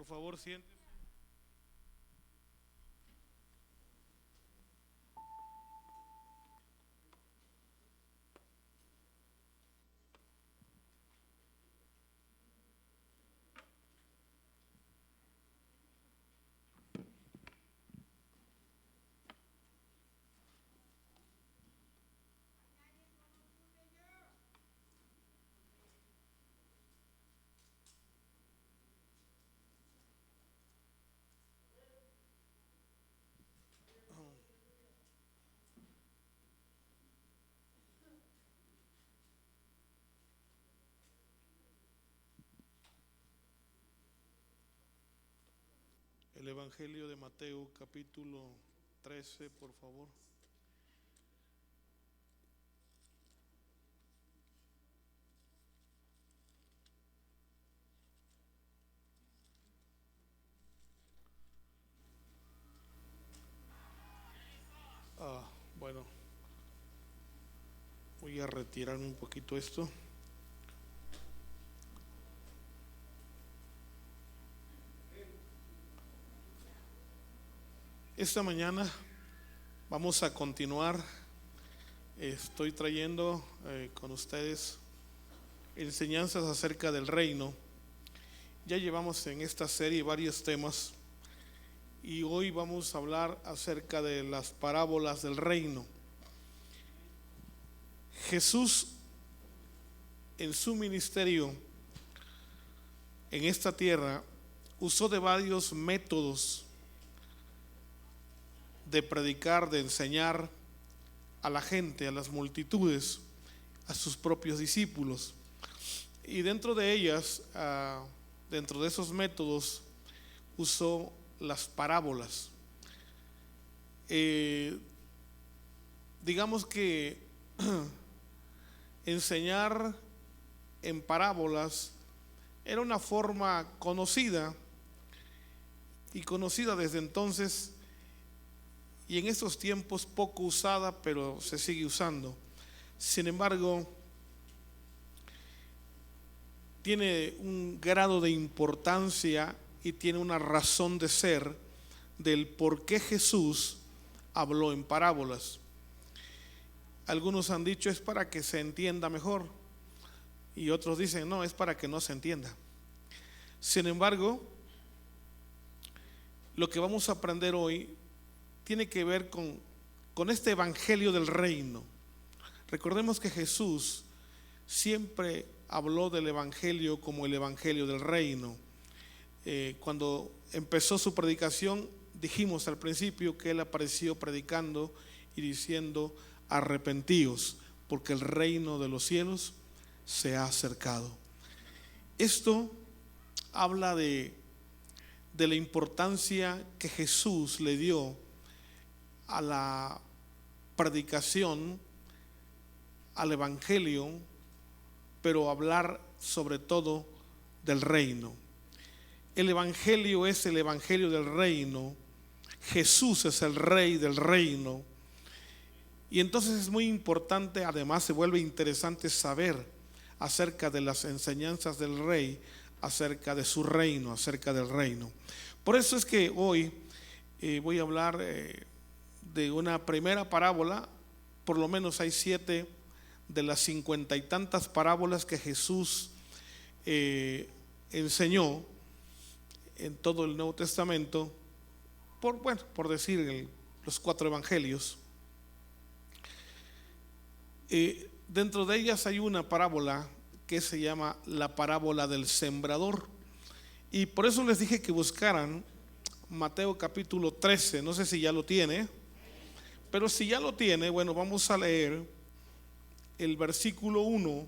favor, siéntese. El Evangelio de Mateo, capítulo 13, por favor. Bueno, voy a retirarme un poquito esto. Esta mañana vamos a continuar. Estoy trayendo con ustedes enseñanzas acerca del reino. Ya llevamos en esta serie varios temas y hoy vamos a hablar acerca de las parábolas del reino. Jesús en su ministerio en esta tierra usó de varios métodos de predicar, de enseñar a la gente, a las multitudes, a sus propios discípulos. Y dentro de ellas, dentro de esos métodos, usó las parábolas. Digamos que enseñar en parábolas era una forma conocida desde entonces, y en estos tiempos poco usada, pero se sigue usando. Sin embargo, tiene un grado de importancia y tiene una razón de ser del por qué Jesús habló en parábolas. Algunos han dicho es para que se entienda mejor, y otros dicen no, es para que no se entienda. Sin embargo, lo que vamos a aprender hoy tiene que ver con este evangelio del reino. Recordemos que Jesús siempre habló del evangelio como el evangelio del reino. Cuando empezó su predicación, dijimos al principio que él apareció predicando y diciendo: arrepentíos, porque el reino de los cielos se ha acercado. Esto habla de la importancia que Jesús le dio a la predicación, al evangelio, pero hablar sobre todo del reino. El evangelio es el evangelio del reino. Jesús es el rey del reino. Y entonces es muy importante, además se vuelve interesante saber acerca de las enseñanzas del rey, acerca de su reino, acerca del reino. Por eso es que hoy voy a hablar de una primera parábola. Por lo menos hay 7 de las 50 y tantas parábolas que Jesús enseñó en todo el Nuevo Testamento, por decir los 4 evangelios. Dentro de ellas hay una parábola que se llama la parábola del sembrador, y por eso les dije que buscaran Mateo capítulo 13. No sé si ya lo tiene, pero si ya lo tiene, bueno, vamos a leer el versículo 1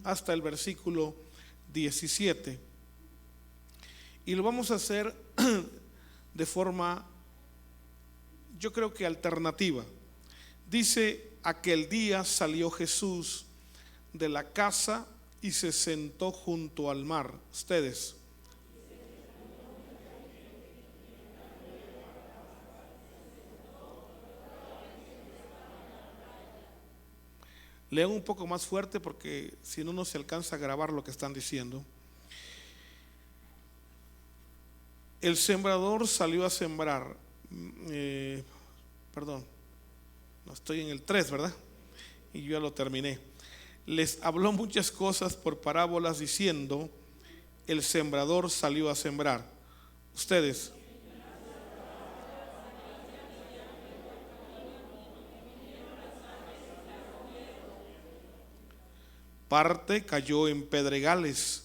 hasta el versículo 17, y lo vamos a hacer de forma, yo creo que alternativa. Dice: aquel día salió Jesús de la casa y se sentó junto al mar. Ustedes. Lean un poco más fuerte porque si no, no se alcanza a grabar lo que están diciendo. El sembrador salió a sembrar. Perdón, no estoy en el 3, ¿verdad? Y yo ya lo terminé. Les habló muchas cosas por parábolas diciendo: el sembrador salió a sembrar. Ustedes. Parte cayó en pedregales,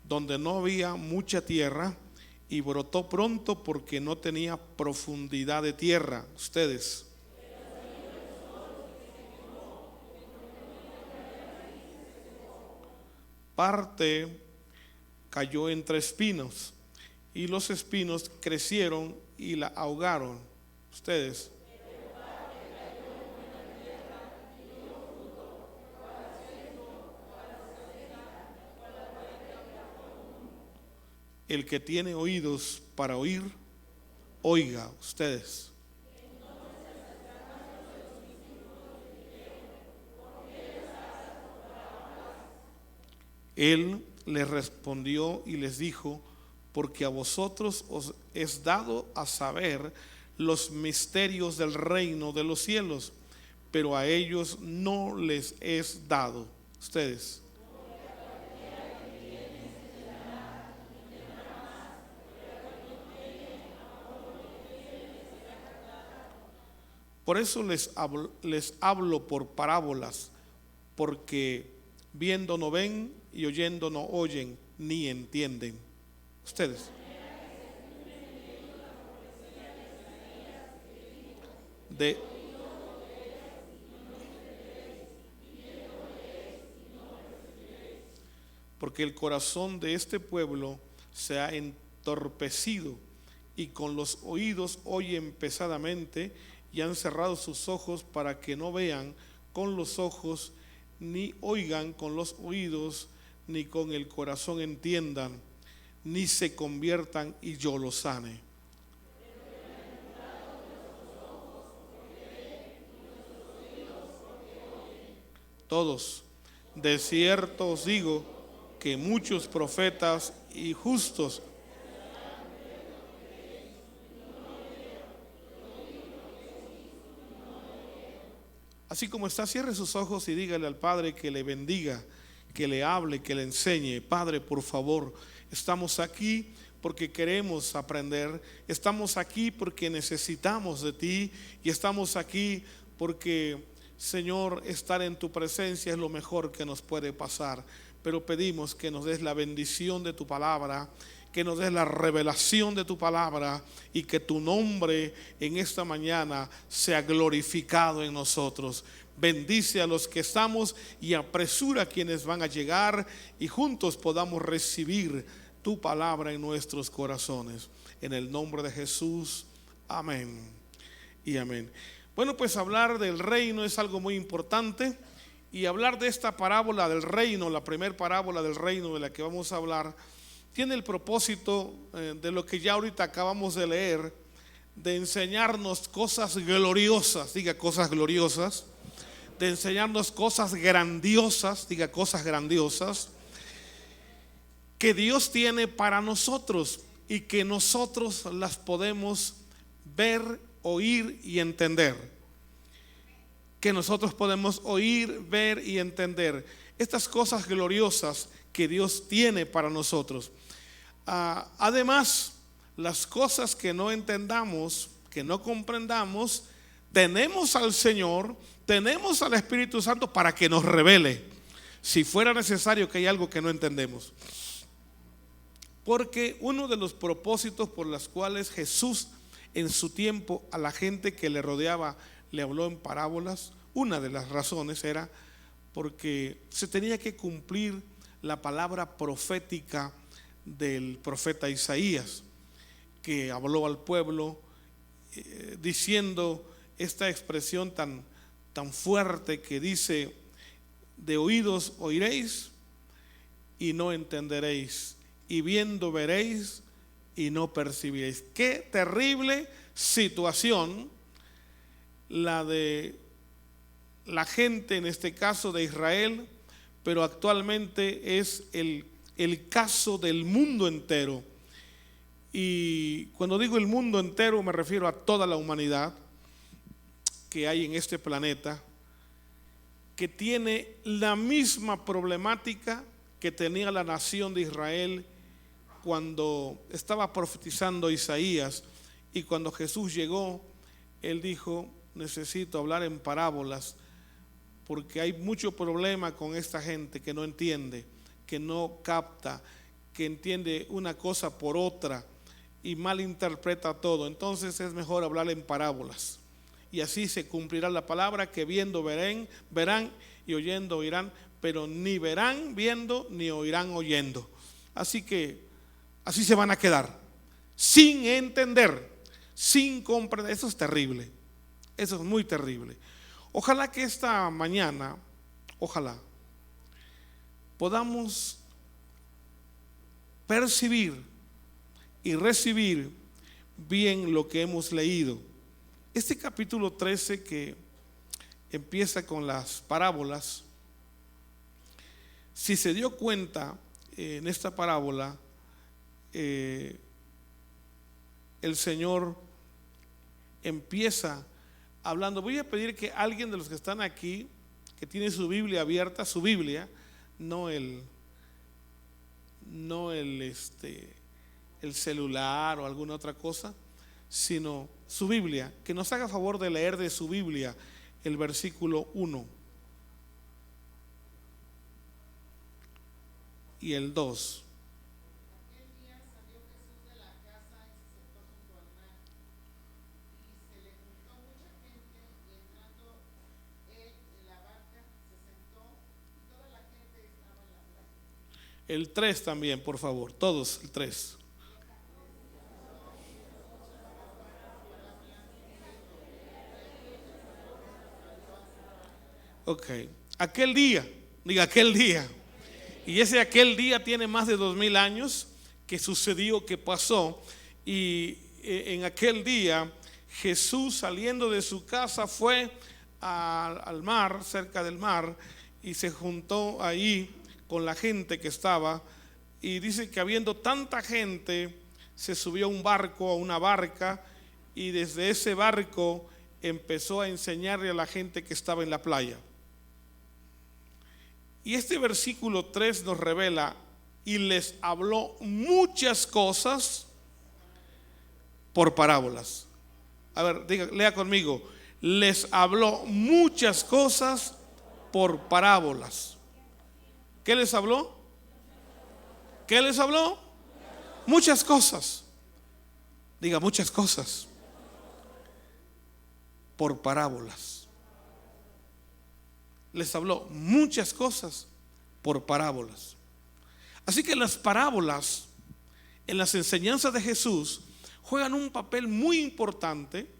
donde no había mucha tierra, y brotó pronto porque no tenía profundidad de tierra. Ustedes. Parte cayó entre espinos, y los espinos crecieron y la ahogaron. Ustedes. El que tiene oídos para oír, oiga. Ustedes. Él les respondió y les dijo: porque a vosotros os es dado a saber los misterios del reino de los cielos, pero a ellos no les es dado. Ustedes. Por eso les hablo por parábolas, porque viendo no ven y oyendo no oyen, ni entienden. Ustedes. Porque el corazón de este pueblo se ha entorpecido, y con los oídos oyen pesadamente, y han cerrado sus ojos para que no vean con los ojos, ni oigan con los oídos, ni con el corazón entiendan, ni se conviertan y yo los sane. Todos. De cierto os digo que muchos profetas y justos así como está, cierre sus ojos y dígale al Padre que le bendiga, que le hable, que le enseñe. Padre, por favor, estamos aquí porque queremos aprender, estamos aquí porque necesitamos de ti, y estamos aquí porque, Señor, estar en tu presencia es lo mejor que nos puede pasar. Pero pedimos que nos des la bendición de tu palabra, que nos des la revelación de tu palabra, y que tu nombre en esta mañana sea glorificado en nosotros. Bendice a los que estamos y apresura a quienes van a llegar, y juntos podamos recibir tu palabra en nuestros corazones. En el nombre de Jesús, amén y amén. Bueno, pues hablar del reino es algo muy importante, y hablar de esta parábola del reino, la primera parábola del reino de la que vamos a hablar, tiene el propósito de lo que ya ahorita acabamos de leer, de enseñarnos cosas gloriosas, diga cosas gloriosas, de enseñarnos cosas grandiosas, diga cosas grandiosas, que Dios tiene para nosotros, y que nosotros las podemos ver, oír y entender. Que nosotros podemos oír, ver y entender estas cosas gloriosas que Dios tiene para nosotros. Además, las cosas que no entendamos, que no comprendamos, tenemos al Señor, tenemos al Espíritu Santo para que nos revele, si fuera necesario que hay algo que no entendemos. Porque uno de los propósitos por los cuales Jesús en su tiempo a la gente que le rodeaba le habló en parábolas, una de las razones era porque se tenía que cumplir la palabra profética del profeta Isaías, que habló al pueblo diciendo esta expresión tan fuerte que dice: de oídos oiréis y no entenderéis, y viendo veréis y no percibiréis. Qué terrible situación la de la gente, en este caso de Israel, pero actualmente es el caso del mundo entero. Y cuando digo el mundo entero me refiero a toda la humanidad que hay en este planeta, que tiene la misma problemática que tenía la nación de Israel cuando estaba profetizando Isaías, y cuando Jesús llegó, él dijo: necesito hablar en parábolas, porque hay mucho problema con esta gente que no entiende, que no capta, que entiende una cosa por otra y malinterpreta todo. Entonces es mejor hablar en parábolas, y así se cumplirá la palabra, que viendo verán y oyendo oirán, pero ni verán viendo ni oirán oyendo. Así que así se van a quedar, sin entender, sin comprender. Eso es terrible, eso es muy terrible. Ojalá que esta mañana, ojalá podamos percibir y recibir bien lo que hemos leído. Este capítulo 13, que empieza con las parábolas, si se dio cuenta, en esta parábola el Señor empieza hablando. Voy a pedir que alguien de los que están aquí, que tiene su Biblia abierta, su Biblia, no el celular o alguna otra cosa, sino su Biblia, que nos haga favor de leer de su Biblia el versículo 1 y el 2. El 3 también, por favor, todos, el 3. Ok, aquel día, diga aquel día. Y ese aquel día tiene más de 2000 años que sucedió, que pasó. Y en aquel día Jesús, saliendo de su casa, fue al mar, cerca del mar, y se juntó ahí con la gente que estaba, y dice que habiendo tanta gente, se subió a un barco, a una barca, y desde ese barco empezó a enseñarle a la gente que estaba en la playa. Y este versículo 3 nos revela: y les habló muchas cosas por parábolas. A ver, lea conmigo: les habló muchas cosas por parábolas. ¿Qué les habló? ¿Qué les habló? Muchas cosas. Diga, muchas cosas por parábolas. Les habló muchas cosas por parábolas. Así que las parábolas en las enseñanzas de Jesús juegan un papel muy importante,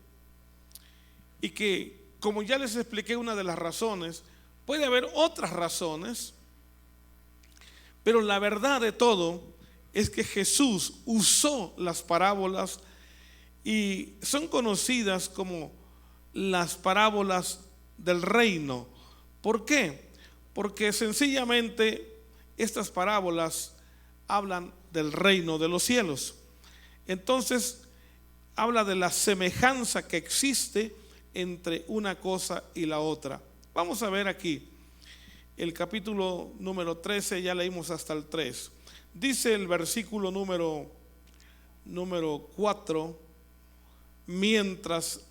y que, como ya les expliqué, una de las razones, puede haber otras razones, pero la verdad de todo es que Jesús usó las parábolas, y son conocidas como las parábolas del reino. ¿Por qué? Porque sencillamente estas parábolas hablan del reino de los cielos. Entonces habla de la semejanza que existe entre una cosa y la otra. Vamos a ver aquí el capítulo número 13, ya leímos hasta el 3. Dice el versículo número 4: mientras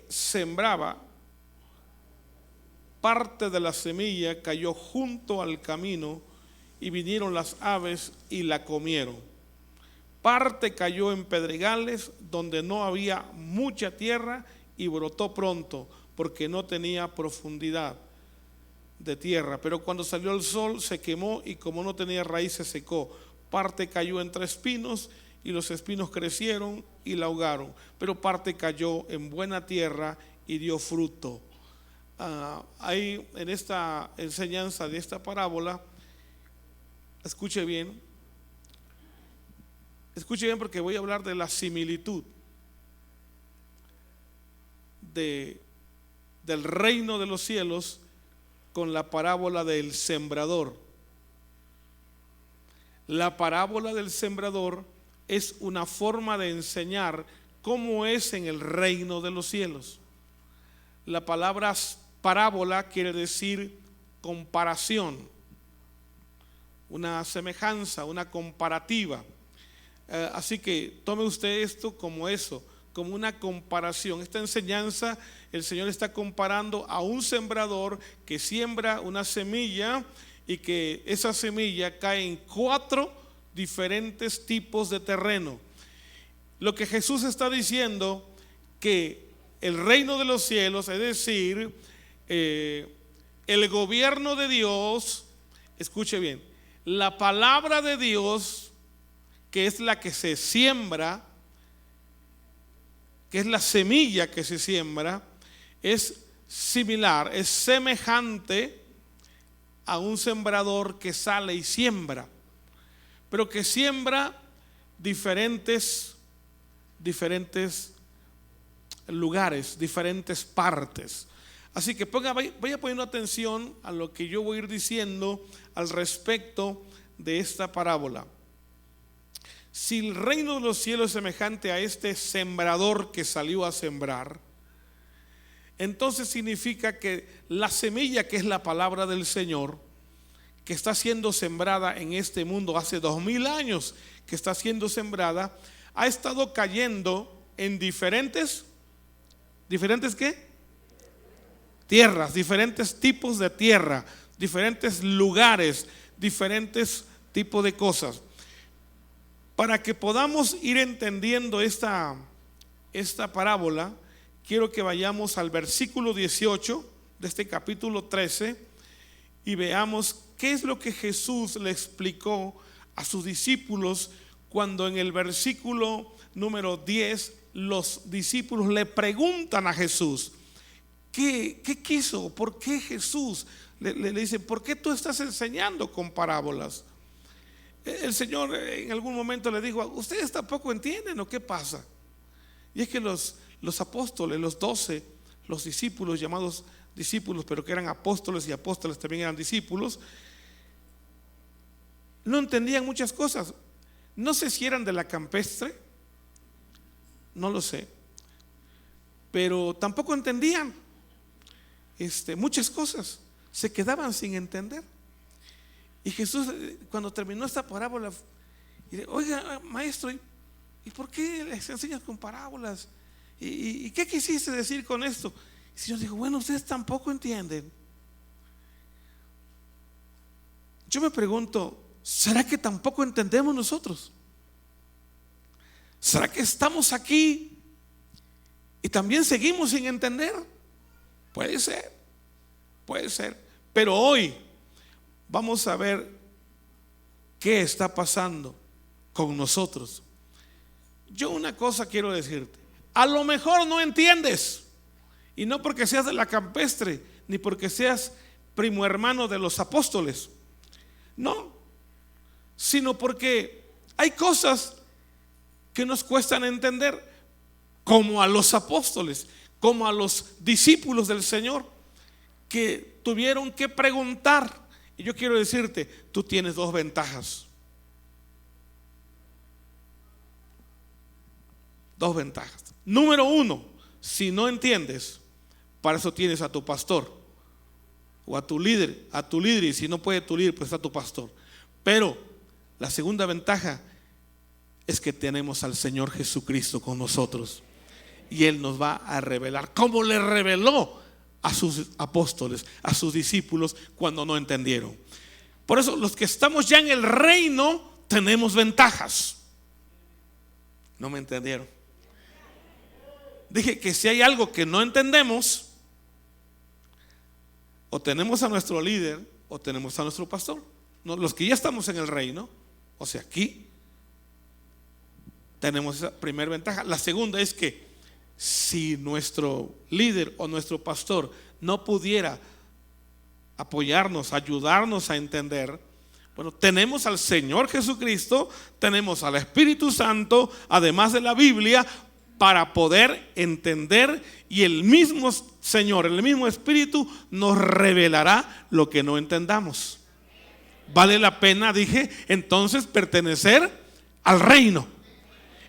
sembraba, parte de la semilla cayó junto al camino, y vinieron las aves y la comieron. Parte cayó en pedregales, donde no había mucha tierra, y brotó pronto, porque no tenía profundidad de tierra. Pero cuando salió el sol se quemó, y como no tenía raíz se secó. Parte cayó entre espinos, y los espinos crecieron y la ahogaron. Pero parte cayó en buena tierra y dio fruto. Ahí en esta enseñanza de esta parábola, escuche bien porque voy a hablar de la similitud del reino de los cielos con la parábola del sembrador. La parábola del sembrador es una forma de enseñar cómo es en el reino de los cielos. La palabra parábola quiere decir comparación, una semejanza, una comparativa. Así que tome usted esto como eso, como una comparación. Esta enseñanza, el Señor está comparando a un sembrador que siembra una semilla y que esa semilla cae en 4 diferentes tipos de terreno. Lo que Jesús está diciendo, que el reino de los cielos, es decir, el gobierno de Dios, escuche bien, la palabra de Dios, que es la que se siembra, que es la semilla que se siembra, es similar, es semejante a un sembrador que sale y siembra, pero que siembra diferentes lugares, diferentes partes. Así que vaya poniendo atención a lo que yo voy a ir diciendo al respecto de esta parábola. Si el reino de los cielos es semejante a este sembrador que salió a sembrar, entonces significa que la semilla, que es la palabra del Señor, que está siendo sembrada en este mundo hace 2000 años, que está siendo sembrada, ha estado cayendo en diferentes ¿qué? Tierras, diferentes tipos de tierra, diferentes lugares, diferentes tipos de cosas. Para que podamos ir entendiendo esta parábola, quiero que vayamos al versículo 18 de este capítulo 13 y veamos qué es lo que Jesús le explicó a sus discípulos cuando en el versículo número 10 los discípulos le preguntan a Jesús, ¿qué quiso? ¿Por qué Jesús? Le dicen, ¿por qué tú estás enseñando con parábolas? El Señor en algún momento le dijo, ¿ustedes tampoco entienden o qué pasa? Y es que los apóstoles, los 12, los discípulos, llamados discípulos, pero que eran apóstoles, y apóstoles también eran discípulos, no entendían muchas cosas. No sé si eran de la campestre, no lo sé, pero tampoco entendían muchas cosas, se quedaban sin entender. Y Jesús, cuando terminó esta parábola, dice, oiga, maestro, ¿y por qué les enseñas con parábolas? ¿Y qué quisiste decir con esto? Y el Señor dijo, bueno, ustedes tampoco entienden. Yo me pregunto, ¿será que tampoco entendemos nosotros? ¿Será que estamos aquí y también seguimos sin entender? Puede ser, pero hoy vamos a ver qué está pasando con nosotros. Yo una cosa quiero decirte, a lo mejor no entiendes, y no porque seas de la campestre, ni porque seas primo hermano de los apóstoles, no, sino porque hay cosas que nos cuestan entender, como a los apóstoles, como a los discípulos del Señor, que tuvieron que preguntar. Y yo quiero decirte, tú tienes 2 ventajas. 2 ventajas. Número 1, si no entiendes, para eso tienes a tu pastor o a tu líder, y si no puede tu líder, pues a tu pastor. Pero la segunda ventaja es que tenemos al Señor Jesucristo con nosotros, y Él nos va a revelar como le reveló a sus apóstoles, a sus discípulos cuando no entendieron. Por eso los que estamos ya en el reino tenemos ventajas. ¿No me entendieron? Dije que si hay algo que no entendemos, o tenemos a nuestro líder o tenemos a nuestro pastor. No, los que ya estamos en el reino, o sea, aquí tenemos esa primera ventaja. La segunda es que si nuestro líder o nuestro pastor no pudiera apoyarnos, ayudarnos a entender, bueno, tenemos al Señor Jesucristo, tenemos al Espíritu Santo, además de la Biblia, para poder entender, y el mismo Señor, el mismo Espíritu nos revelará lo que no entendamos. Vale la pena, dije, entonces pertenecer al reino.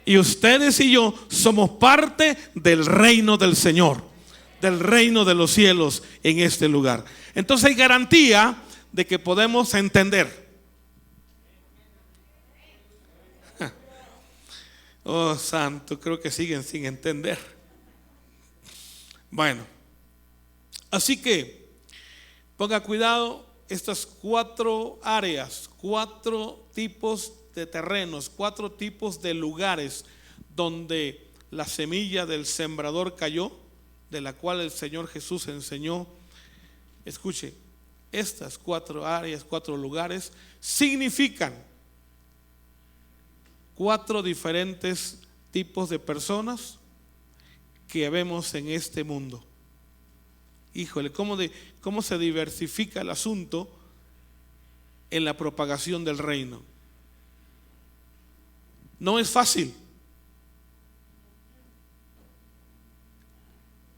Y ustedes y yo somos parte del reino del Señor, del reino de los cielos en este lugar. Entonces hay garantía de que podemos entender. Oh, santo, creo que siguen sin entender. Bueno, así que ponga cuidado, estas 4 áreas, 4 tipos de terrenos, 4 tipos de lugares donde la semilla del sembrador cayó, de la cual el Señor Jesús enseñó. Escuche, estas 4 áreas, 4 lugares significan 4 diferentes tipos de personas que vemos en este mundo. Híjole, cómo se diversifica el asunto en la propagación del reino. No es fácil.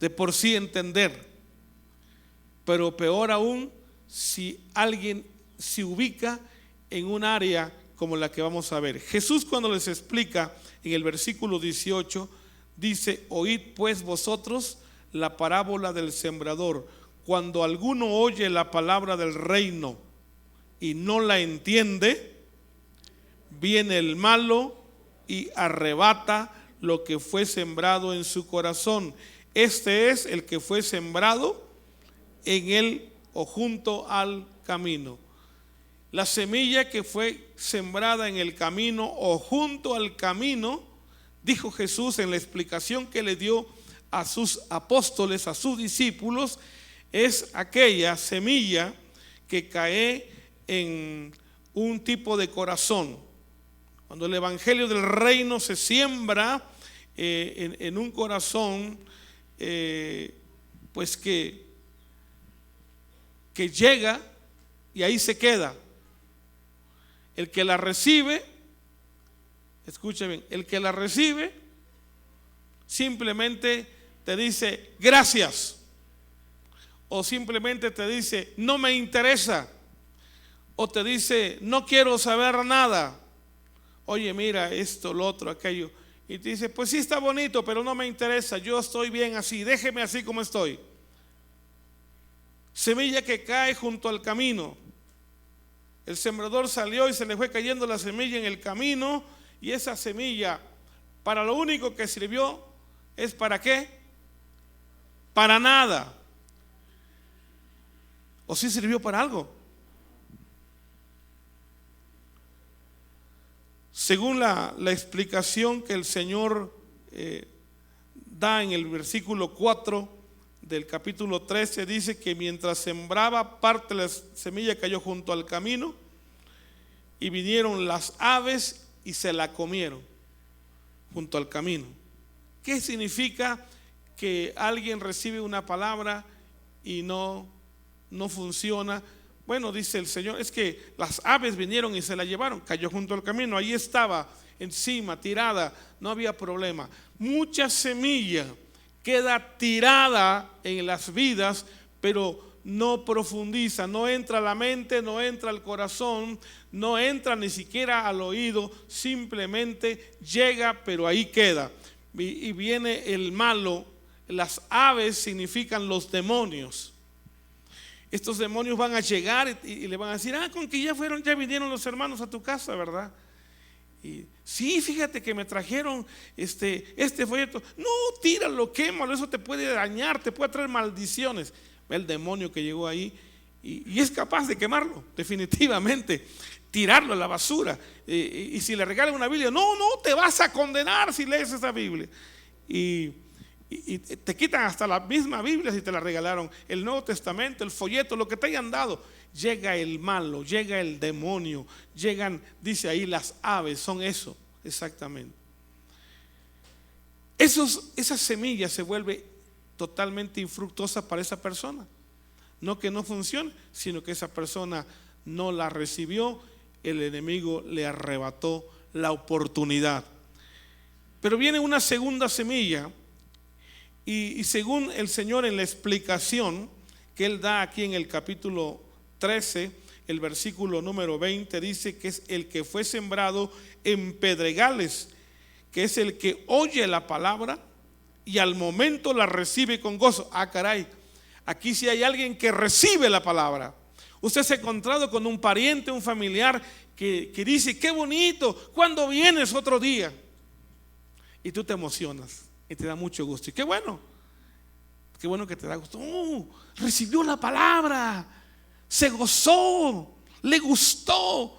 De por sí entender, pero peor aún si alguien se ubica en un área como la que vamos a ver. Jesús, cuando les explica en el versículo 18, dice: oíd pues vosotros la parábola del sembrador. Cuando alguno oye la palabra del reino y no la entiende, viene el malo y arrebata lo que fue sembrado en su corazón. Este es el que fue sembrado en él o junto al camino. La semilla que fue sembrada en el camino o junto al camino, dijo Jesús en la explicación que le dio a sus apóstoles, a sus discípulos, es aquella semilla que cae en un tipo de corazón. Cuando el evangelio del reino se siembra en un corazón, pues que llega y ahí se queda. El que la recibe, escuche bien, el que la recibe simplemente te dice gracias, o simplemente te dice no me interesa, o te dice no quiero saber nada. Oye, mira esto, lo otro, aquello, y te dice pues sí está bonito, pero no me interesa, yo estoy bien así, déjeme así como estoy. Semilla que cae junto al camino. El sembrador salió y se le fue cayendo la semilla en el camino, y esa semilla para lo único que sirvió es ¿para qué? Para nada. ¿O sí sirvió para algo? Según la explicación que el Señor da en el versículo 4 del capítulo 13, dice que mientras sembraba, parte de la semilla cayó junto al camino y vinieron las aves y se la comieron junto al camino. ¿Qué significa que alguien recibe una palabra y no funciona? Bueno, dice el Señor, es que las aves vinieron y se la llevaron, cayó junto al camino, ahí estaba encima, tirada, no había problema. Mucha semilla queda tirada en las vidas, pero no profundiza, no entra a la mente, no entra al corazón, no entra ni siquiera al oído, simplemente llega, pero ahí queda. Y viene el malo. Las aves significan los demonios. Estos demonios van a llegar y le van a decir: con que ya vinieron los hermanos a tu casa, ¿verdad? Y sí, fíjate que me trajeron este folleto. No, tíralo, quémalo, eso te puede dañar, te puede traer maldiciones. Ve el demonio que llegó ahí y es capaz de quemarlo, definitivamente, tirarlo a la basura. Y si le regalan una Biblia, no te vas a condenar si lees esa Biblia. Y te quitan hasta la misma Biblia si te la regalaron, el Nuevo Testamento, el folleto, lo que te hayan dado. Llega el malo, llega el demonio, llegan, dice ahí, las aves, son eso, exactamente. Esa semilla se vuelve totalmente infructuosa para esa persona. No que no funcione, sino que esa persona no la recibió, el enemigo le arrebató la oportunidad. Pero viene una segunda semilla. Y según el Señor en la explicación que Él da aquí en el capítulo 13, el versículo número 20, dice que es el que fue sembrado en pedregales, que es el que oye la palabra y al momento la recibe con gozo. Ah, caray, aquí sí hay alguien que recibe la palabra. Usted se ha encontrado con un pariente, un familiar que dice: qué bonito, ¿cuándo vienes otro día? Y tú te emocionas y te da mucho gusto. Y qué bueno que te da gusto. Recibió la palabra, se gozó, le gustó.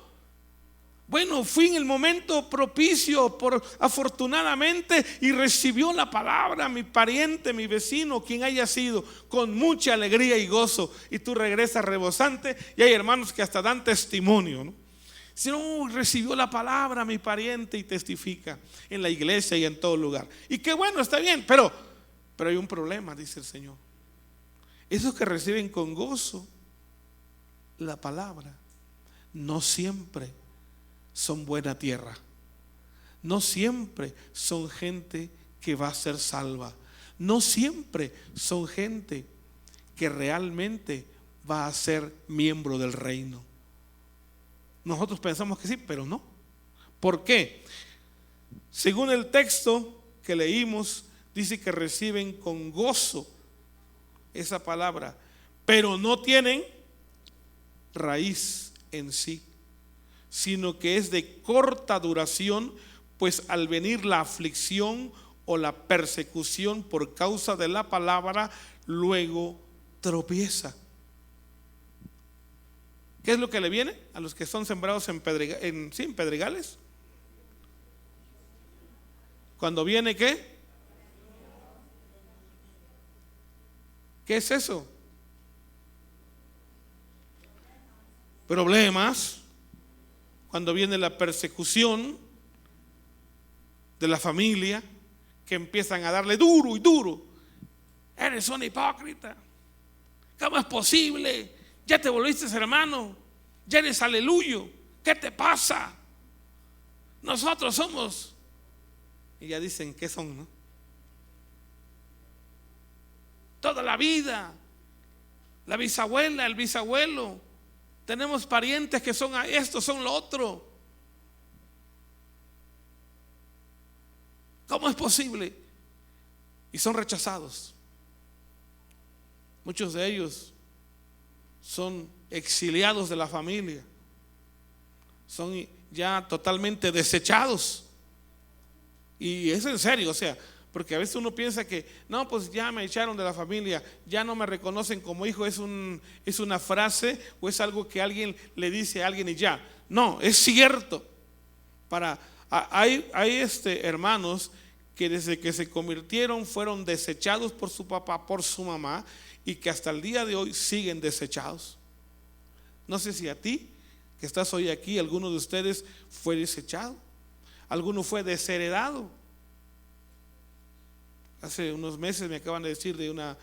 Bueno, fui en el momento propicio, afortunadamente, y recibió la palabra mi pariente, mi vecino, quien haya sido, con mucha alegría y gozo. Y tú regresas rebosante, y hay hermanos que hasta dan testimonio, ¿no? Si no, recibió la palabra mi pariente, y testifica en la iglesia y en todo lugar. Y qué bueno, está bien, pero hay un problema, dice el Señor. Esos que reciben con gozo la palabra, no siempre son buena tierra. No siempre son gente que va a ser salva. No siempre son gente que realmente va a ser miembro del reino. Nosotros pensamos que sí, pero no. ¿Por qué? Según el texto que leímos, dice que reciben con gozo esa palabra, pero no tienen raíz en sí, sino que es de corta duración, pues al venir la aflicción o la persecución por causa de la palabra, luego tropieza. ¿Qué es lo que le viene a los que son sembrados en pedregales? Cuando viene, ¿qué? ¿Qué es eso? Problemas. Cuando viene la persecución de la familia, que empiezan a darle duro y duro. Eres un hipócrita. ¿Cómo es posible? Ya te volviste hermano. Ya eres aleluyo. ¿Qué te pasa? Nosotros somos. Y ya dicen qué son, ¿no? Toda la vida. La bisabuela, el bisabuelo. Tenemos parientes que son a esto, son lo otro. ¿Cómo es posible? Y son rechazados. Muchos de ellos son exiliados de la familia. Son ya totalmente desechados. Y es en serio, o sea, porque a veces uno piensa que no, pues ya me echaron de la familia, ya no me reconocen como hijo. Es una frase o es algo que alguien le dice a alguien y ya. No, es cierto. Hay hermanos que desde que se convirtieron fueron desechados por su papá, por su mamá, y que hasta el día de hoy siguen desechados. No sé si a ti que estás hoy aquí, alguno de ustedes fue desechado, alguno fue desheredado. Hace unos meses me acaban de decir de una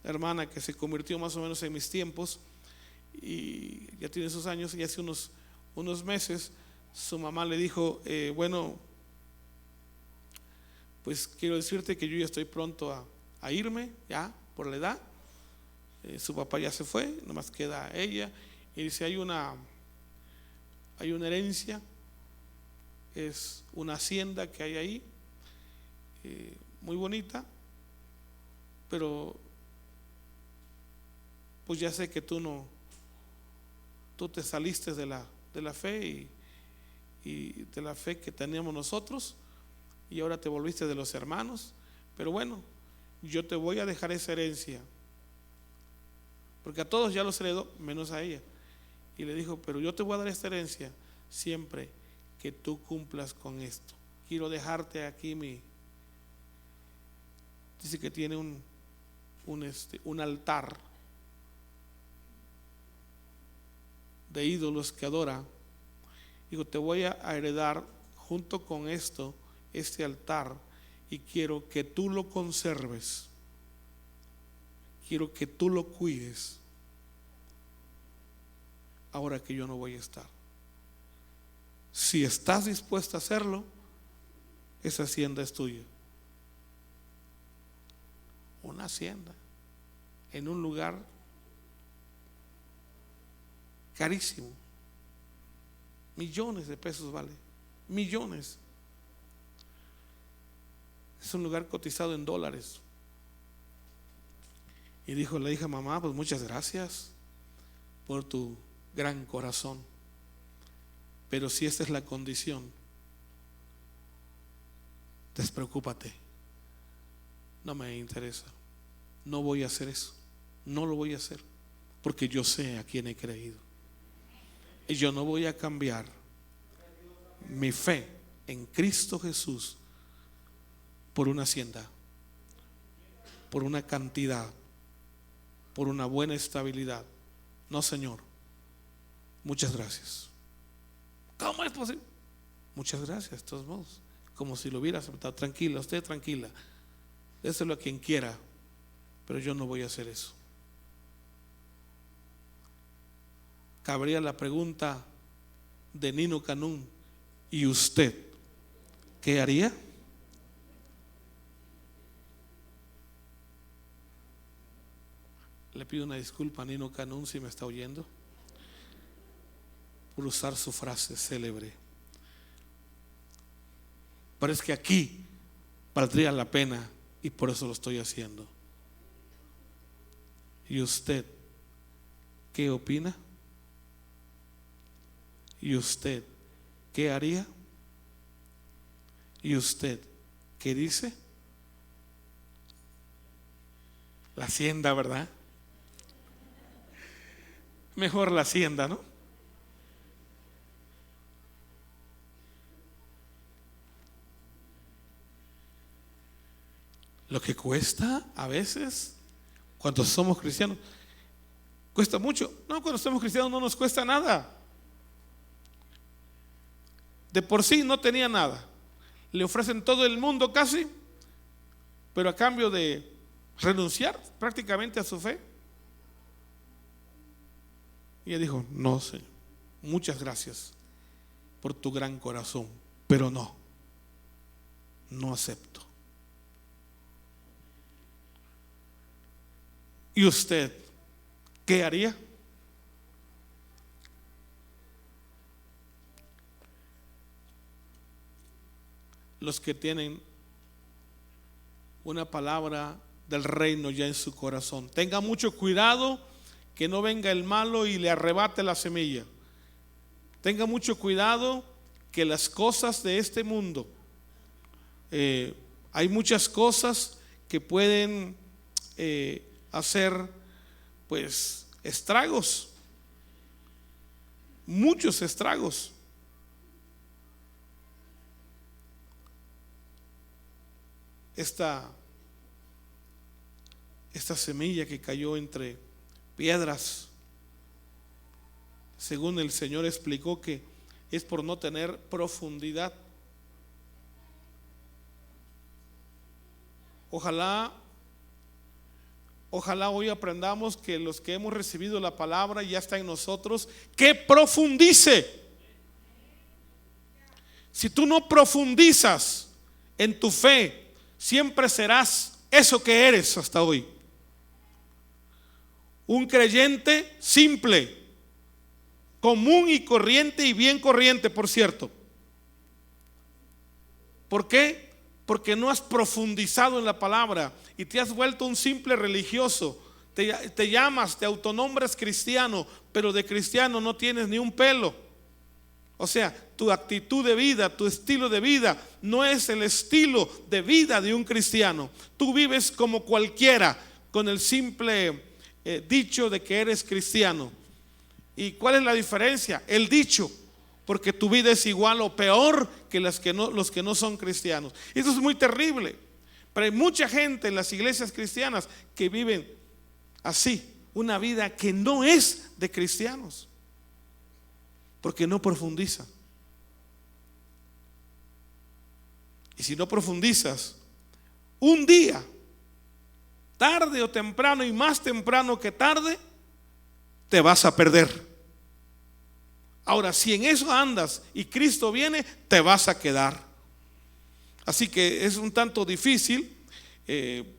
hermana que se convirtió más o menos en mis tiempos, y ya tiene sus años, y hace unos meses su mamá le dijo: bueno, pues quiero decirte que yo ya estoy pronto a irme, ya por la edad. Su papá ya se fue, nomás queda ella, y dice: hay una herencia, es una hacienda que hay ahí, muy bonita, pero pues ya sé que tú te saliste de la fe y de la fe que teníamos nosotros, y ahora te volviste de los hermanos, pero bueno, yo te voy a dejar esa herencia, porque a todos ya los heredó, menos a ella. Y le dijo: pero yo te voy a dar esta herencia siempre que tú cumplas con esto. Quiero dejarte aquí dice que tiene un altar de ídolos que adora. Digo: te voy a heredar junto con este altar, y quiero que tú lo conserves, quiero que tú lo cuides ahora que yo no voy a estar. Si estás dispuesta a hacerlo, esa hacienda es tuya. Una hacienda en un lugar carísimo, millones de pesos vale, millones. Es un lugar cotizado en dólares. Y dijo la hija: mamá, pues muchas gracias por tu gran corazón, pero si esta es la condición, despreocúpate, no me interesa, no voy a hacer eso, no lo voy a hacer, porque yo sé a quién he creído y yo no voy a cambiar mi fe en Cristo Jesús por una hacienda, por una cantidad, por una buena estabilidad. No, Señor, muchas gracias. ¿Cómo es posible? Muchas gracias, de todos modos, como si lo hubiera aceptado. Tranquila, usted tranquila, déselo a quien quiera, pero yo no voy a hacer eso. Cabría la pregunta de Nino Canún: ¿y usted qué haría? Le pido una disculpa a Nino Canún, si me está oyendo, por usar su frase célebre, pero es que aquí valdría la pena y por eso lo estoy haciendo. ¿Y usted qué opina? ¿Y usted qué haría? ¿Y usted qué dice? La hacienda, ¿verdad? Mejor la hacienda, ¿no? Lo que cuesta a veces cuando somos cristianos, cuesta mucho. No, cuando somos cristianos no nos cuesta nada. De por sí no tenía nada. Le ofrecen todo el mundo casi, pero a cambio de renunciar prácticamente a su fe. Y ella dijo: no, Señor, muchas gracias por tu gran corazón, pero no acepto. ¿Y usted qué haría? Los que tienen una palabra del reino ya en su corazón, tenga mucho cuidado que no venga el malo y le arrebate la semilla. Tenga mucho cuidado que las cosas de este mundo, hay muchas cosas que pueden hacer pues estragos, muchos estragos. Esta semilla que cayó entre piedras, según el Señor explicó, que es por no tener profundidad. Ojalá hoy aprendamos que los que hemos recibido la palabra ya está en nosotros, que profundice. Si tú no profundizas en tu fe, siempre serás eso que eres hasta hoy: un creyente simple, común y corriente, y bien corriente, por cierto. ¿Por qué? Porque no has profundizado en la palabra y te has vuelto un simple religioso. Te llamas, te autonombras cristiano, pero de cristiano no tienes ni un pelo. O sea, tu actitud de vida, tu estilo de vida no es el estilo de vida de un cristiano. Tú vives como cualquiera, con el simple dicho de que eres cristiano. ¿Y cuál es la diferencia? El dicho, porque tu vida es igual o peor que los que no son cristianos. Eso es muy terrible. Pero hay mucha gente en las iglesias cristianas que viven así, una vida que no es de cristianos, porque no profundiza. Y si no profundizas, un día, tarde o temprano, y más temprano que tarde, te vas a perder. Ahora, si en eso andas y Cristo viene, te vas a quedar. Así que es un tanto difícil,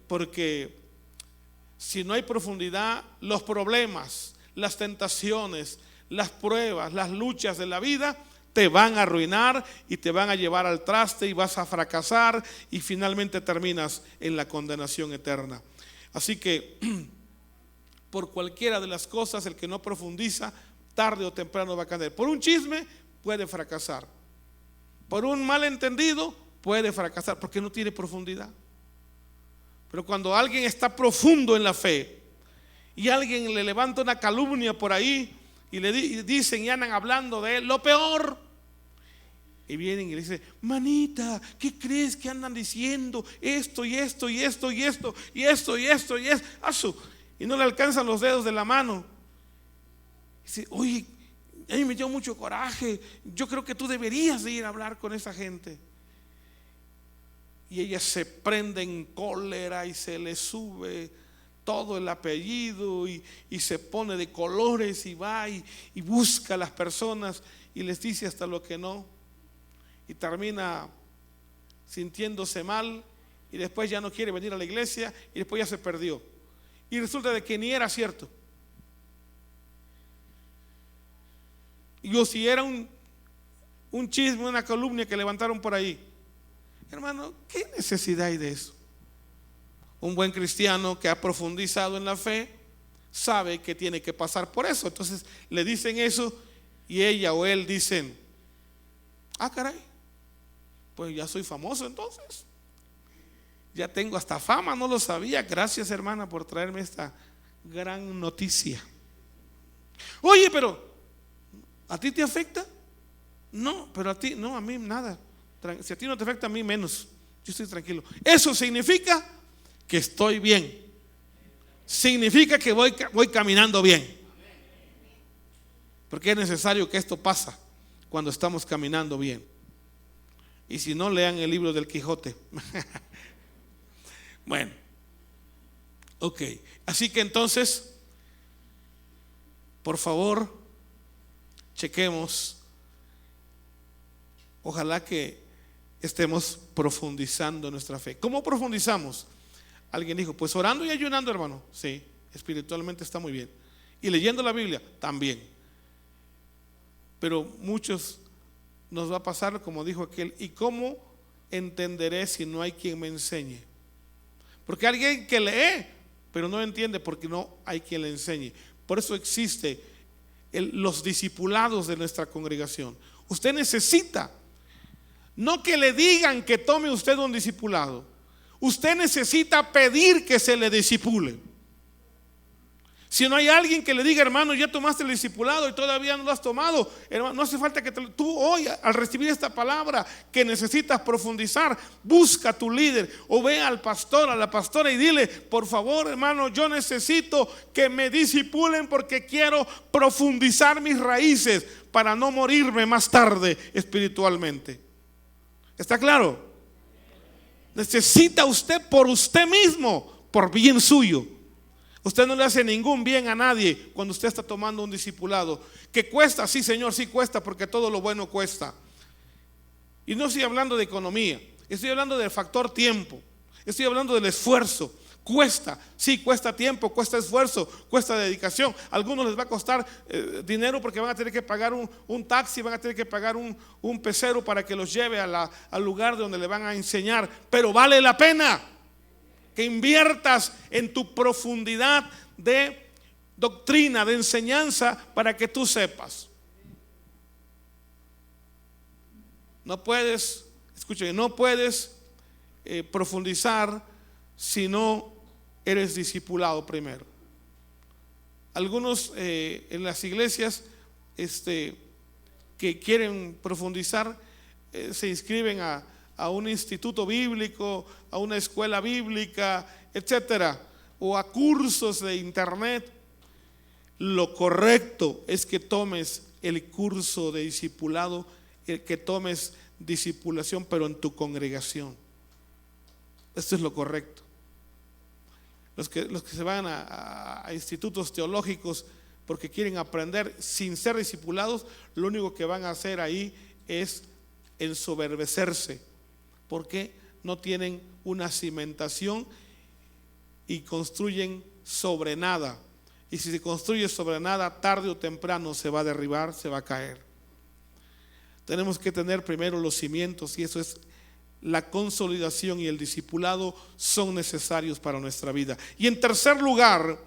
porque si no hay profundidad, los problemas, las tentaciones, las pruebas, las luchas de la vida te van a arruinar y te van a llevar al traste y vas a fracasar y finalmente terminas en la condenación eterna. Así que por cualquiera de las cosas, el que no profundiza, tarde o temprano va a caer. Por un chisme puede fracasar, por un malentendido puede fracasar, porque no tiene profundidad. Pero cuando alguien está profundo en la fe y alguien le levanta una calumnia por ahí y le dicen y andan hablando de él lo peor, y vienen y le dicen: manita, ¿qué crees que andan diciendo? Esto y esto y esto y esto y esto y esto y esto, y no le alcanzan los dedos de la mano. Dice: oye, a mí me dio mucho coraje, yo creo que tú deberías de ir a hablar con esa gente. Y ella se prende en cólera y se le sube todo el apellido y se pone de colores y va y busca a las personas y les dice hasta lo que no, y termina sintiéndose mal y después ya no quiere venir a la iglesia y después ya se perdió y resulta de que ni era cierto. Y o si era un chisme, una calumnia que levantaron por ahí. Hermano, ¿qué necesidad hay de eso? Un buen cristiano que ha profundizado en la fe sabe que tiene que pasar por eso. Entonces le dicen eso y ella o él dicen: ah, caray, pues ya soy famoso entonces, ya tengo hasta fama, no lo sabía. Gracias, hermana, por traerme esta gran noticia. Oye, pero ¿a ti te afecta? No, pero a ti, no, a mí nada. Si a ti no te afecta, a mí menos. Yo estoy tranquilo. Eso significa que estoy bien. Significa que voy caminando bien. Porque es necesario que esto pasa cuando estamos caminando bien. Y si no, lean el libro del Quijote. Bueno, ok. Así que entonces, por favor, chequemos. Ojalá que estemos profundizando nuestra fe. ¿Cómo profundizamos? Alguien dijo: pues orando y ayunando, hermano. Sí, espiritualmente está muy bien. Y leyendo la Biblia también. Pero muchos nos va a pasar como dijo aquel: ¿y cómo entenderé si no hay quien me enseñe? Porque hay alguien que lee pero no entiende porque no hay quien le enseñe. Por eso existe los discipulados de nuestra congregación. Usted necesita, no que le digan que tome usted un discipulado, usted necesita pedir que se le discipule. Si no hay alguien que le diga: hermano, ya tomaste el discipulado y todavía no lo has tomado, hermano, no hace falta que tú hoy, al recibir esta palabra que necesitas profundizar, busca a tu líder o ve al pastor, a la pastora, y dile: por favor, hermano, yo necesito que me discipulen porque quiero profundizar mis raíces para no morirme más tarde espiritualmente. ¿Está claro? Necesita usted por usted mismo, por bien suyo. Usted no le hace ningún bien a nadie cuando usted está tomando un discipulado. ¿Que cuesta? Sí, Señor, sí cuesta, porque todo lo bueno cuesta. Y no estoy hablando de economía, estoy hablando del factor tiempo, estoy hablando del esfuerzo. Cuesta, sí, cuesta tiempo, cuesta esfuerzo, cuesta dedicación. A algunos les va a costar dinero porque van a tener que pagar un taxi, van a tener que pagar un pecero para que los lleve al lugar donde le van a enseñar. Pero vale la pena que inviertas en tu profundidad de doctrina, de enseñanza, para que tú sepas. No puedes, escuchen, no puedes profundizar si no eres discipulado primero. Algunos en las iglesias que quieren profundizar se inscriben a un instituto bíblico, a una escuela bíblica, etcétera, o a cursos de internet. Lo correcto es que tomes el curso de discipulado, que tomes discipulación, pero en tu congregación. Esto es lo correcto. Los que se van a institutos teológicos porque quieren aprender sin ser discipulados, lo único que van a hacer ahí es ensoberbecerse, porque no tienen una cimentación y construyen sobre nada. Y si se construye sobre nada, tarde o temprano se va a derribar, se va a caer. tenemos que tener primero los cimientos, y eso es la consolidación, y el discipulado son necesarios para nuestra vida. Y en tercer lugar,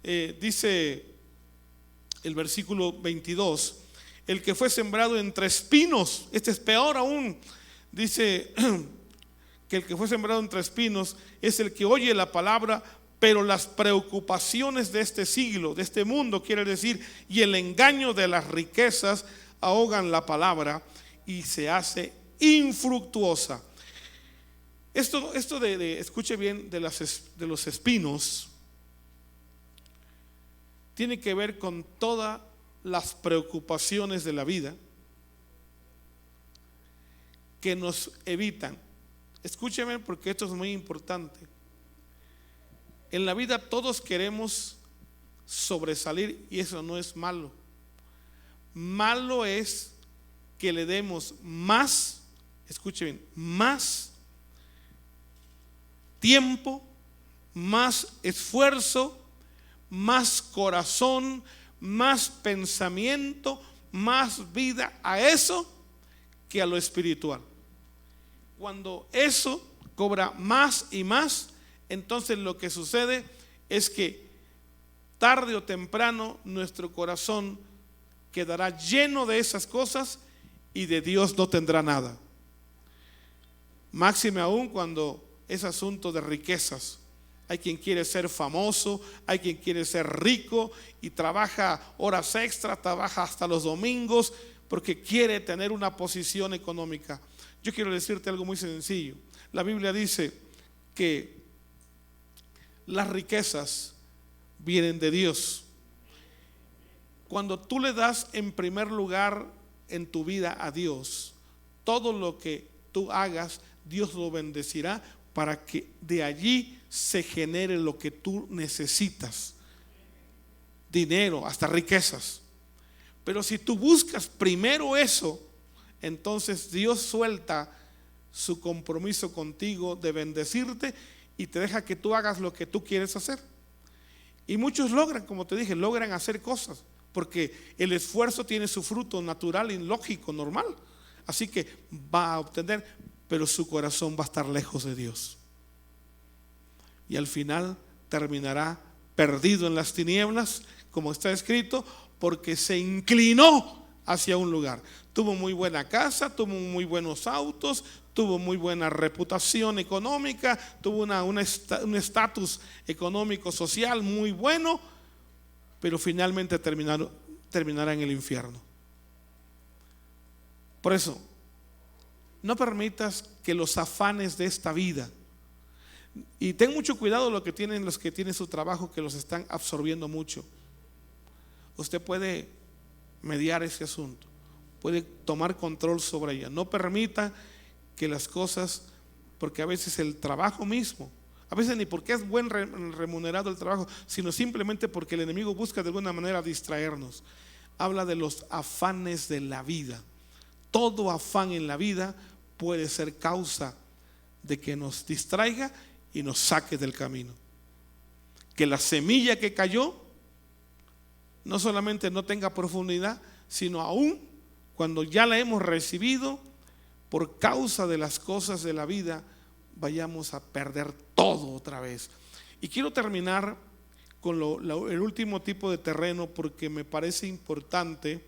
dice el versículo 22, el que fue sembrado entre espinos, este es peor aún, dice que el que fue sembrado entre espinos es el que oye la palabra, pero las preocupaciones de este siglo, de este mundo, quiere decir, y el engaño de las riquezas ahogan la palabra y se hace infructuosa. Esto escuche bien, de los espinos, tiene que ver con todas las preocupaciones de la vida que nos evitan. Escúcheme, porque esto es muy importante. En la vida todos queremos sobresalir, y eso no es malo. Malo es que le demos más, escuche bien, más tiempo, más esfuerzo, más corazón, más pensamiento, más vida a eso que a lo espiritual. Cuando eso cobra más y más, entonces lo que sucede es que tarde o temprano nuestro corazón quedará lleno de esas cosas y de Dios no tendrá nada. Máxime aún cuando es asunto de riquezas. Hay quien quiere ser famoso, hay quien quiere ser rico y trabaja horas extras, trabaja hasta los domingos porque quiere tener una posición económica. Yo quiero decirte algo muy sencillo. La Biblia dice que las riquezas vienen de Dios. Cuando tú le das en primer lugar en tu vida a Dios, todo lo que tú hagas, Dios lo bendecirá para que de allí se genere lo que tú necesitas. Dinero, hasta riquezas. Pero si tú buscas primero eso, entonces Dios suelta su compromiso contigo de bendecirte y te deja que tú hagas lo que tú quieres hacer. Y muchos logran, como te dije, logran hacer cosas porque el esfuerzo tiene su fruto natural y lógico, normal. Así que va a obtener, pero su corazón va a estar lejos de Dios. Y al final terminará perdido en las tinieblas, como está escrito, porque se inclinó hacia un lugar. Tuvo muy buena casa, tuvo muy buenos autos, tuvo muy buena reputación económica, tuvo un estatus económico social muy bueno, pero finalmente terminará en el infierno. Por eso, no permitas que los afanes de esta vida, y ten mucho cuidado lo que tienen los que tienen su trabajo, que los están absorbiendo mucho. Usted puede mediar ese asunto, puede tomar control sobre ella. No permita que las cosas, porque a veces el trabajo mismo, a veces ni porque es buen remunerado el trabajo, sino simplemente porque el enemigo busca de alguna manera distraernos. Habla de los afanes de la vida. Todo afán en la vida puede ser causa de que nos distraiga y nos saque del camino. Que la semilla que cayó no solamente no tenga profundidad, sino aún cuando ya la hemos recibido, por causa de las cosas de la vida, vayamos a perder todo otra vez. Y quiero terminar con el último tipo de terreno, porque me parece importante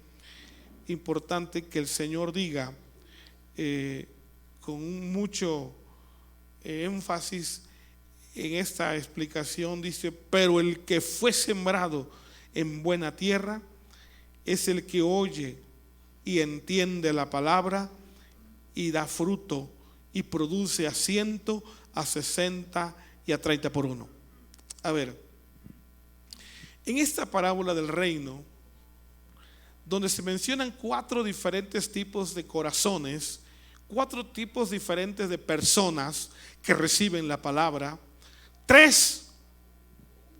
que el Señor diga con mucho énfasis en esta explicación. Dice: pero el que fue sembrado en buena tierra es el que oye y entiende la palabra y da fruto y produce a 100, a 60 y a 30 por uno. A ver, en esta parábola del reino, donde se mencionan 4 diferentes tipos de corazones, 4 tipos diferentes de personas que reciben la palabra, 3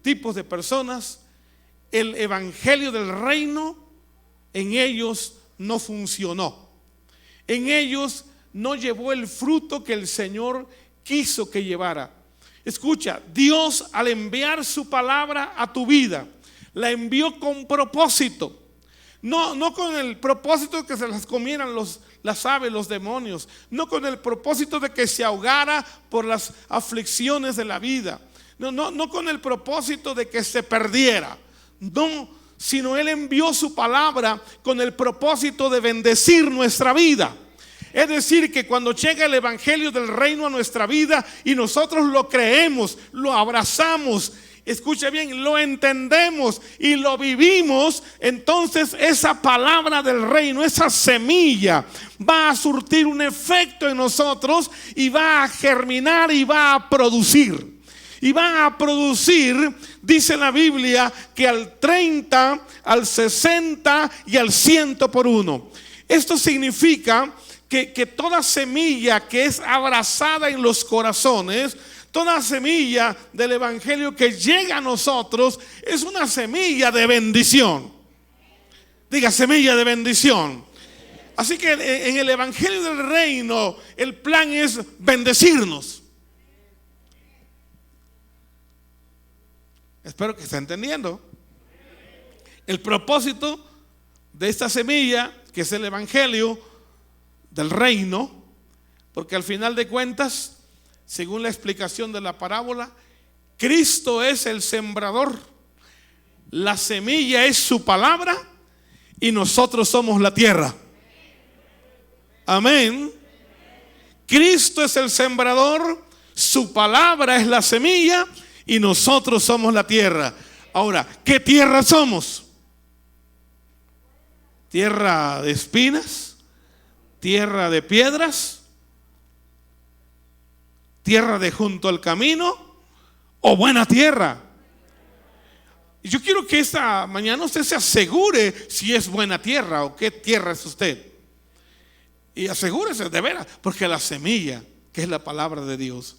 tipos de personas, el evangelio del reino en ellos no funcionó. En ellos no llevó el fruto que el Señor quiso que llevara. Escucha, Dios al enviar su palabra a tu vida, la envió con propósito. No con el propósito de que se las comieran las aves, los demonios. No con el propósito de que se ahogara por las aflicciones de la vida. No con el propósito de que se perdiera. No, sino Él envió su palabra con el propósito de bendecir nuestra vida. Es decir, que cuando llega el evangelio del reino a nuestra vida y nosotros lo creemos, lo abrazamos, escuche bien, lo entendemos y lo vivimos, entonces esa palabra del reino, esa semilla va a surtir un efecto en nosotros y va a germinar y va a producir. Y va a producir, dice la Biblia, que al 30, al 60 y al 100 por uno. Esto significa que toda semilla que es abrazada en los corazones, toda semilla del evangelio que llega a nosotros, es una semilla de bendición. Diga, semilla de bendición. Así que en el evangelio del reino, el plan es bendecirnos. Espero que esté entendiendo. El propósito de esta semilla, que es el evangelio del reino, porque al final de cuentas, según la explicación de la parábola, Cristo es el sembrador, la semilla es su palabra y nosotros somos la tierra. Amén. Cristo es el sembrador, su palabra es la semilla y nosotros somos la tierra. Ahora, ¿qué tierra somos? ¿Tierra de espinas? ¿Tierra de piedras? ¿Tierra de junto al camino? ¿O buena tierra? Yo quiero que esta mañana usted se asegure si es buena tierra o qué tierra es usted. Y asegúrese de veras, porque la semilla, que es la palabra de Dios,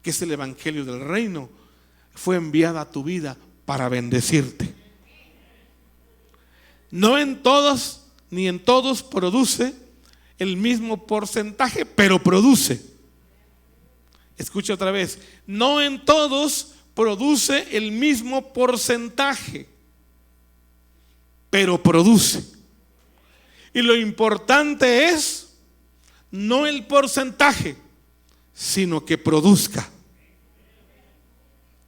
que es el evangelio del reino, fue enviada a tu vida para bendecirte. No en todas ni en todos produce el mismo porcentaje, pero produce. Escucha otra vez, no en todos produce el mismo porcentaje, pero produce. Y lo importante es no el porcentaje, sino que produzca.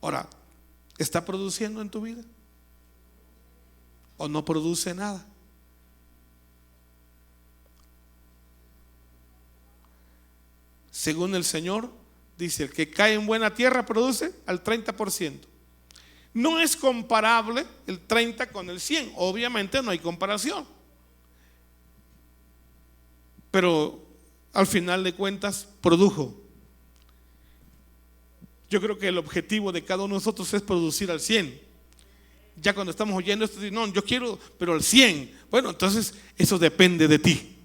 Ahora, ¿está produciendo en tu vida? ¿O no produce nada? Según el Señor, dice, el que cae en buena tierra produce al 30%. No es comparable el 30 con el 100. Obviamente no hay comparación. Pero al final de cuentas produjo. Yo creo que el objetivo de cada uno de nosotros es producir al 100. Ya cuando estamos oyendo esto, no, yo quiero, pero al 100. Bueno, entonces eso depende de ti.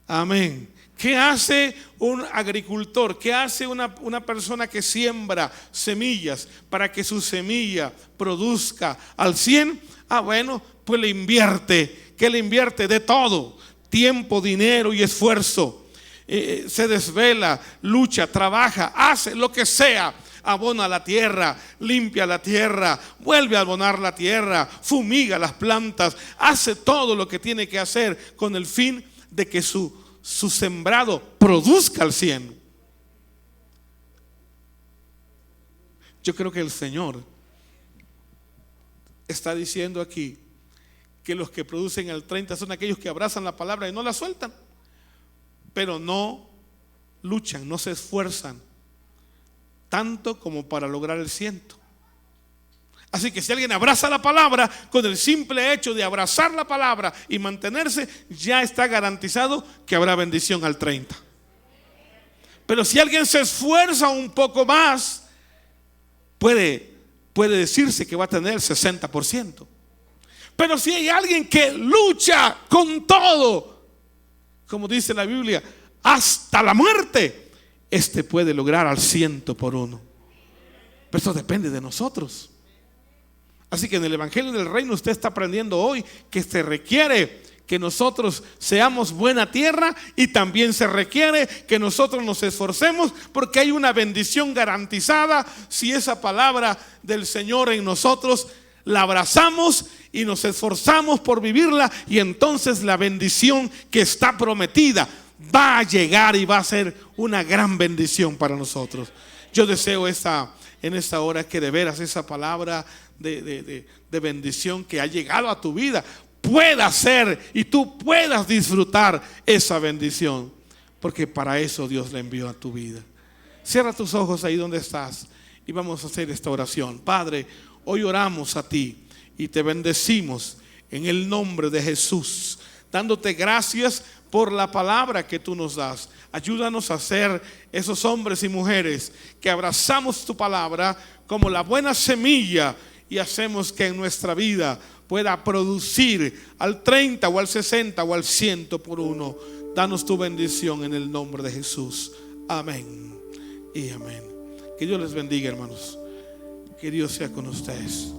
Amén. ¿Qué hace un agricultor? ¿Qué hace una persona que siembra semillas para que su semilla produzca al 100? Bueno, pues le invierte. ¿Qué le invierte? De todo. Tiempo, dinero y esfuerzo. Se desvela, lucha, trabaja, hace lo que sea, abona la tierra, limpia la tierra, vuelve a abonar la tierra, fumiga las plantas, hace todo lo que tiene que hacer con el fin de que su sembrado produzca al 100. Yo creo que el Señor está diciendo aquí que los que producen al 30 son aquellos que abrazan la palabra y no la sueltan, pero no luchan, no se esfuerzan tanto como para lograr el 100. Así que si alguien abraza la palabra, con el simple hecho de abrazar la palabra y mantenerse, ya está garantizado que habrá bendición al 30. Pero si alguien se esfuerza un poco más, puede decirse que va a tener el 60%. Pero si hay alguien que lucha con todo, como dice la Biblia, hasta la muerte, este puede lograr al 100 por uno. Pero eso depende de nosotros. Así que en el evangelio del reino usted está aprendiendo hoy que se requiere que nosotros seamos buena tierra y también se requiere que nosotros nos esforcemos, porque hay una bendición garantizada si esa palabra del Señor en nosotros la abrazamos y nos esforzamos por vivirla, y entonces la bendición que está prometida va a llegar y va a ser una gran bendición para nosotros. Yo deseo en esta hora que de veras esa palabra de bendición que ha llegado a tu vida pueda ser y tú puedas disfrutar esa bendición, porque para eso Dios la envió a tu vida. Cierra tus ojos ahí donde estás y vamos a hacer esta oración. Padre, hoy oramos a ti y te bendecimos en el nombre de Jesús, dándote gracias por la palabra que tú nos das. Ayúdanos a ser esos hombres y mujeres que abrazamos tu palabra como la buena semilla y hacemos que en nuestra vida pueda producir al 30 o al 60 o al 100 por uno. Danos tu bendición en el nombre de Jesús. Amén y amén. Que Dios les bendiga, hermanos. Que Dios sea con ustedes.